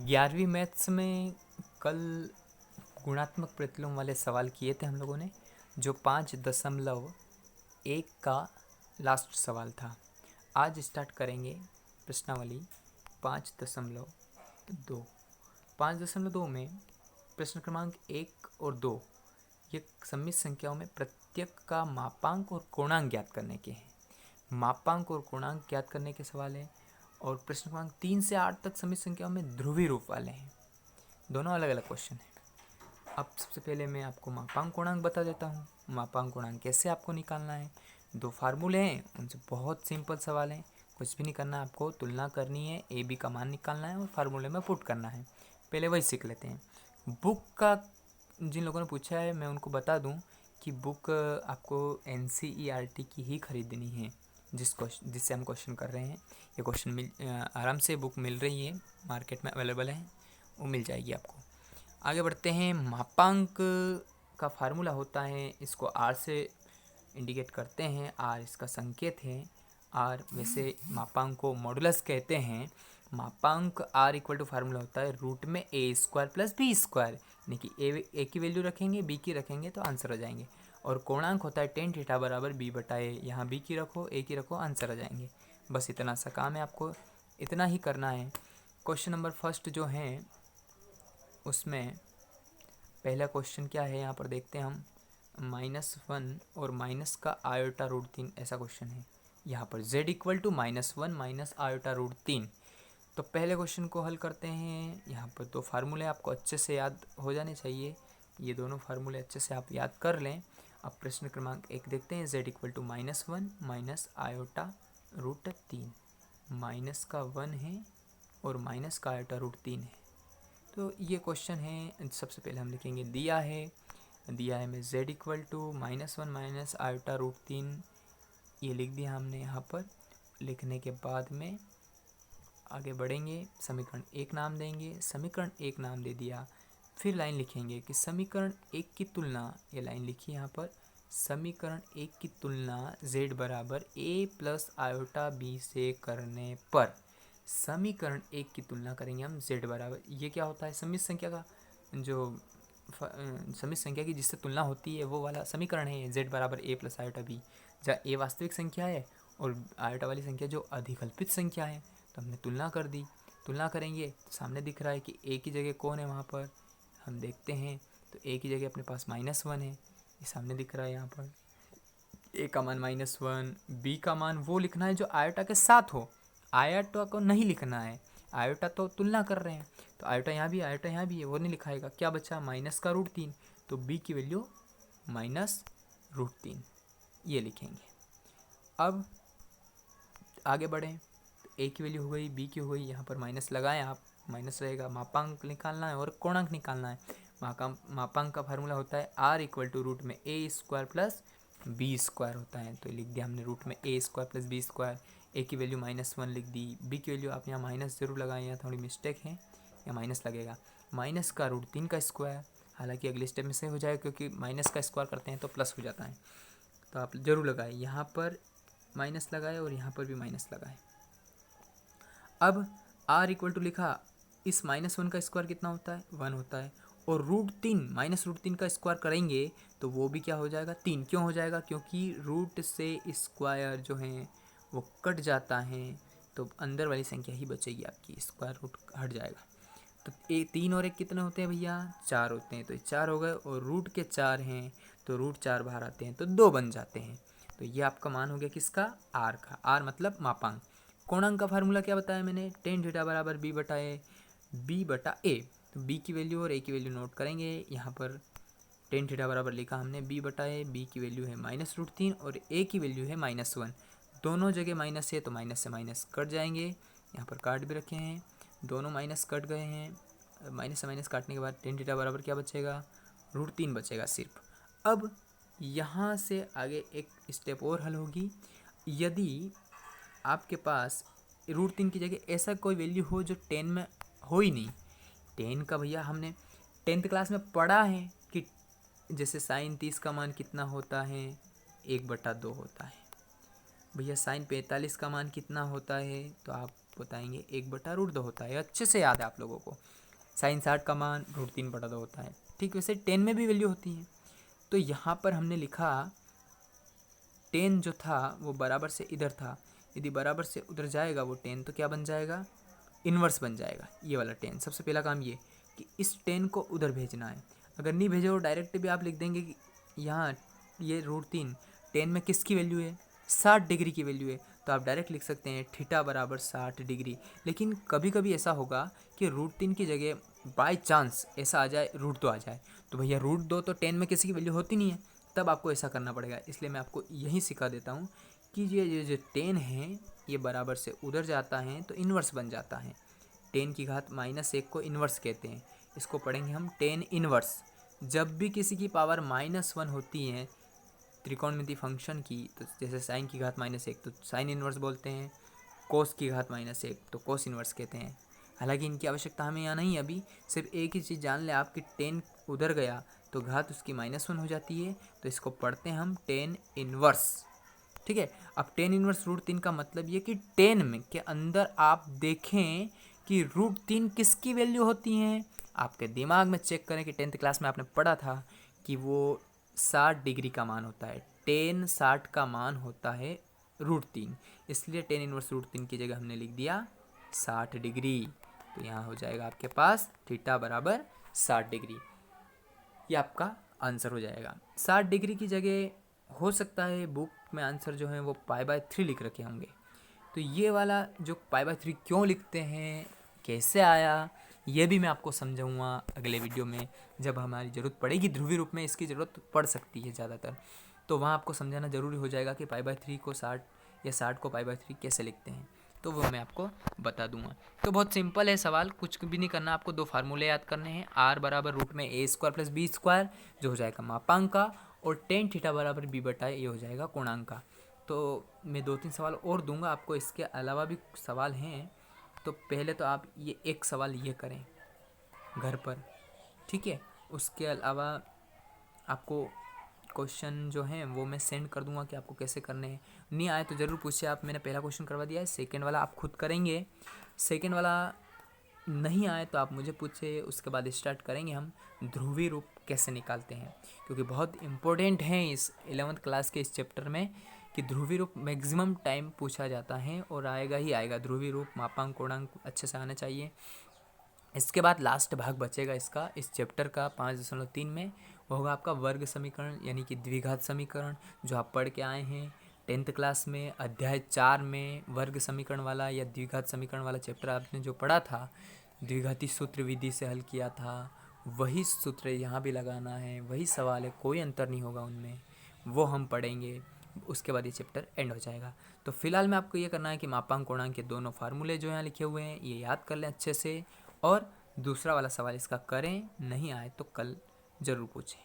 11वीं मैथ्स में कल गुणात्मक प्रतिलोम वाले सवाल किए थे हम लोगों ने, जो 5.1 का लास्ट सवाल था। आज स्टार्ट करेंगे प्रश्नावली 5.2। 5.2 में प्रश्न क्रमांक 1 और 2 ये सम्मिश्र संख्याओं में प्रत्येक का मापांक और पूर्णांक ज्ञात करने के हैं। मापांक और पूर्णांक ज्ञात करने के सवाल हैं। और प्रश्न क्रमांक 3 से 8 तक सम्मिश्र संख्याओं में ध्रुवीय रूप वाले हैं। दोनों अलग अलग क्वेश्चन हैं। अब सबसे पहले मैं आपको मापांक पूर्णांक बता देता हूँ। मापांक पूर्णांक कैसे आपको निकालना है। 2 फार्मूले हैं, उनसे बहुत सिंपल सवाल है। कुछ भी नहीं करना, आपको तुलना करनी है, ए बी का मान निकालना है और फार्मूले में पुट करना है। पहले वही सीख लेते हैं। बुक का जिन लोगों ने पूछा है मैं उनको बता दूं कि बुक आपको NCERT की ही खरीदनी है, जिससे हम क्वेश्चन कर रहे हैं। ये क्वेश्चन आराम से बुक मिल रही है, मार्केट में अवेलेबल है, वो मिल जाएगी आपको। आगे बढ़ते हैं। मापांक का फार्मूला होता है, इसको आर से इंडिकेट करते हैं। आर इसका संकेत है। आर वैसे मापांक को मॉडुलस कहते हैं। मापांक आर इक्वल टू फार्मूला होता है रूट में a² + b², यानी कि ए की वैल्यू रखेंगे, बी की रखेंगे तो आंसर हो जाएंगे। और कोणांक होता है tan थीटा बराबर b/a। यहाँ बी की रखो, ए की रखो, आंसर आ जाएंगे। बस इतना सा काम है, आपको इतना ही करना है। क्वेश्चन नंबर फर्स्ट जो है उसमें पहला क्वेश्चन क्या है यहाँ पर देखते हैं हम। -1 और माइनस का i√3 ऐसा क्वेश्चन है। यहाँ पर z = -1 - i√3। तो पहले क्वेश्चन को हल करते हैं। यहाँ पर 2 फार्मूले आपको अच्छे से याद हो जाने चाहिए। ये दोनों फार्मूले अच्छे से आप याद कर लें। अब प्रश्न क्रमांक 1 देखते हैं। z = -1 - i√3। माइनस का 1 है और माइनस का i√3 है। तो ये क्वेश्चन है। सबसे पहले हम लिखेंगे दिया है मैं z = -1 - i√3। ये लिख दिया हमने। यहाँ पर लिखने के बाद में आगे बढ़ेंगे। समीकरण 1 नाम देंगे। समीकरण 1 नाम दे दिया, फिर लाइन लिखेंगे कि समीकरण 1 की तुलना, ये लाइन लिखी यहाँ पर, समीकरण 1 की तुलना z = a + i/b से करने पर समीकरण 1 की तुलना करेंगे हम z बराबर, ये क्या होता है, सम्मिश्र संख्या का जो सम्मिश्र संख्या की जिससे तुलना होती है वो वाला समीकरण है। z = a + i/b, जहाँ a वास्तविक संख्या है और i वाली संख्या जो अधिकल्पित संख्या है। तो हमने तुलना कर दी। तुलना करेंगे तो सामने दिख रहा है कि a की जगह कौन है, वहाँ पर हम देखते हैं तो a की जगह अपने पास -1 है। ये सामने दिख रहा है यहाँ पर। a का मान -1, b का मान वो लिखना है जो आयोटा के साथ हो। आयोटा को नहीं लिखना है, आयोटा तो तुलना कर रहे हैं। तो आयोटा यहाँ भी, आयोटा यहाँ भी है, वो नहीं लिखाएगा। क्या बचा, -√3। तो b की वैल्यू -√3 ये लिखेंगे। अब आगे बढ़ें। ए की वैल्यू हो गई, बी की हो गई, यहाँ पर माइनस लगाएं आप, माइनस रहेगा। मापांक निकालना है और कोणांक निकालना है। मापांक का फार्मूला होता है r = रूट में a² + b² होता है। तो लिख दिया हमने रूट में a² + b²। a की वैल्यू -1 लिख दी। b की वैल्यू आप यहाँ माइनस ज़रूर लगाएं, यहाँ थोड़ी मिस्टेक है, यहाँ माइनस लगेगा। माइनस का √3 का स्क्वायर, हालांकि अगले स्टेप में से हो जाएगा क्योंकि माइनस का स्क्वायर करते हैं तो प्लस हो जाता है। तो आप ज़रूर लगाएं, यहाँ पर माइनस लगाए और यहाँ पर भी माइनस लगाए। अब r = लिखा, इस -1 का स्क्वायर कितना होता है, 1 होता है। और √3 -√3 का स्क्वायर करेंगे तो वो भी क्या हो जाएगा, 3। क्यों हो जाएगा, क्योंकि रूट से स्क्वायर जो है वो कट जाता है, तो अंदर वाली संख्या ही बचेगी आपकी, स्क्वायर रूट हट जाएगा। तो 3 और 1 कितने होते हैं भैया, 4 होते हैं। तो 4 हो गए और रूट के 4 हैं तो √4 बाहर आते हैं तो 2 बन जाते हैं। तो ये आपका मान हो गया किसका, r का। r मतलब मापांक। कोणांक का फार्मूला क्या बताया मैंने, tan थीटा बराबर b/a। तो b की वैल्यू और a की वैल्यू नोट करेंगे। यहाँ पर tan थीटा बराबर लिखा हमने b/a, b की वैल्यू है -√3 और a की वैल्यू है -1। दोनों जगह माइनस है तो माइनस से माइनस कट जाएंगे। यहाँ पर काट भी रखे हैं, दोनों माइनस कट गए हैं। माइनस से माइनस काटने के बाद tan थीटा बराबर क्या बचेगा, √3 बचेगा सिर्फ। अब यहाँ से आगे एक स्टेप और हल होगी। यदि आपके पास √3 की जगह ऐसा कोई वैल्यू हो जो 10 में हो ही नहीं, 10 का भैया हमने 10th क्लास में पढ़ा है कि जैसे sin 30 का मान कितना होता है, 1/2 होता है। भैया sin 45 का मान कितना होता है, तो आप बताएंगे 1/√2 होता है, अच्छे से याद है आप लोगों को। साइन 60 का मान √3/2 होता है। ठीक वैसे टेन में भी वैल्यू होती है। तो यहाँ पर हमने लिखा टेन जो था वो बराबर से इधर था, यदि बराबर से उधर जाएगा वो टेन तो क्या बन जाएगा, इन्वर्स बन जाएगा। ये वाला टेन, सबसे पहला काम ये कि इस टेन को उधर भेजना है। अगर नहीं भेजे हो डायरेक्ट भी आप लिख देंगे कि यहाँ ये √3 टेन में किसकी वैल्यू है, 60 डिग्री की वैल्यू है, तो आप डायरेक्ट लिख सकते हैं थीटा बराबर 60 डिग्री। लेकिन कभी कभी ऐसा होगा कि √3 की जगह बाय चांस ऐसा आ जाए √2 आ जाए, तो भैया √2 तो टेन में किसी की वैल्यू होती नहीं है, तब आपको ऐसा करना पड़ेगा। इसलिए मैं आपको यही सिखा देता हूँ कि ये जो टेन है ये बराबर से उधर जाता है तो इन्वर्स बन जाता है। टेन की घात -1 को इन्वर्स कहते हैं। इसको पढ़ेंगे हम टेन इन्वर्स। जब भी किसी की पावर -1 होती है त्रिकोणमिति फंक्शन की, तो जैसे साइन की घात -1 तो साइन इन्वर्स बोलते हैं, कोस की घात -1 तो कोस इन्वर्स कहते हैं। हालांकि इनकी आवश्यकता हमें यहाँ नहीं, अभी सिर्फ एक ही चीज़ जान ले आप कि टेन उधर गया तो घात उसकी -1 हो जाती है, तो इसको पढ़ते हैं हम टेन इन्वर्स। ठीक है। अब टेन इन्वर्स √3 का मतलब ये कि टेन में के अंदर आप देखें कि √3 किसकी वैल्यू होती हैं। आपके दिमाग में चेक करें कि 10th क्लास में आपने पढ़ा था कि वो 60 डिग्री का मान होता है। टेन 60 का मान होता है √3, इसलिए टेन इन्वर्स √3 की जगह हमने लिख दिया 60 डिग्री। तो यहाँ हो जाएगा आपके पास थीटा बराबर 60 डिग्री। ये आपका आंसर हो जाएगा। 60 डिग्री की जगह हो सकता है बुक में आंसर जो है वो π/3 लिख रखे होंगे। तो ये वाला जो π/3 क्यों लिखते हैं, कैसे आया, ये भी मैं आपको समझाऊंगा अगले वीडियो में। जब हमारी ज़रूरत पड़ेगी ध्रुवीय रूप में इसकी ज़रूरत पड़ सकती है ज़्यादातर, तो वहाँ आपको समझाना ज़रूरी हो जाएगा कि π/3 को 60 या 60 को π/3 कैसे लिखते हैं, तो वो मैं आपको बता दूंगा। तो बहुत सिंपल है सवाल, कुछ भी नहीं करना, आपको दो फार्मूले याद करने हैं। r बराबर √a² + b² जो हो जाएगा मापांक का, और टेन थीटा बराबर b/a हो जाएगा कोणांक का। तो मैं 2-3 सवाल और दूंगा आपको, इसके अलावा भी सवाल हैं। तो पहले तो आप ये एक सवाल ये करें घर पर, ठीक है। उसके अलावा आपको क्वेश्चन जो हैं वो मैं सेंड कर दूंगा कि आपको कैसे करने हैं। नहीं आए तो ज़रूर पूछिए आप, मैंने पहला क्वेश्चन करवा दिया है, सेकंड वाला आप खुद करेंगे। सेकंड वाला नहीं आए तो आप मुझे पूछिए, उसके बाद स्टार्ट करेंगे हम ध्रुवीय रूप कैसे निकालते हैं, क्योंकि बहुत इंपॉर्टेंट है इस 11th क्लास के इस चैप्टर में कि ध्रुवीय रूप मैक्सिमम टाइम पूछा जाता है और आएगा ही आएगा। ध्रुवीय रूप, मापांक, कोणांक अच्छे से आना चाहिए। इसके बाद लास्ट भाग बचेगा इसका, इस चैप्टर का 5.3 में, वो होगा आपका वर्ग समीकरण यानी कि द्विघात समीकरण, जो आप पढ़ के आए हैं 10th क्लास में। अध्याय 4 में वर्ग समीकरण वाला या द्विघात समीकरण वाला चैप्टर आपने जो पढ़ा था, द्विघाती सूत्र विधि से हल किया था, वही सूत्र यहाँ भी लगाना है, वही सवाल है, कोई अंतर नहीं होगा उनमें, वो हम पढ़ेंगे। उसके बाद ये चैप्टर एंड हो जाएगा। तो फिलहाल में आपको ये करना है कि मापांक कोणांक के दोनों फार्मूले जो यहाँ लिखे हुए हैं ये याद कर लें अच्छे से, और दूसरा वाला सवाल इसका करें, नहीं आए तो कल ज़रूर पूछें।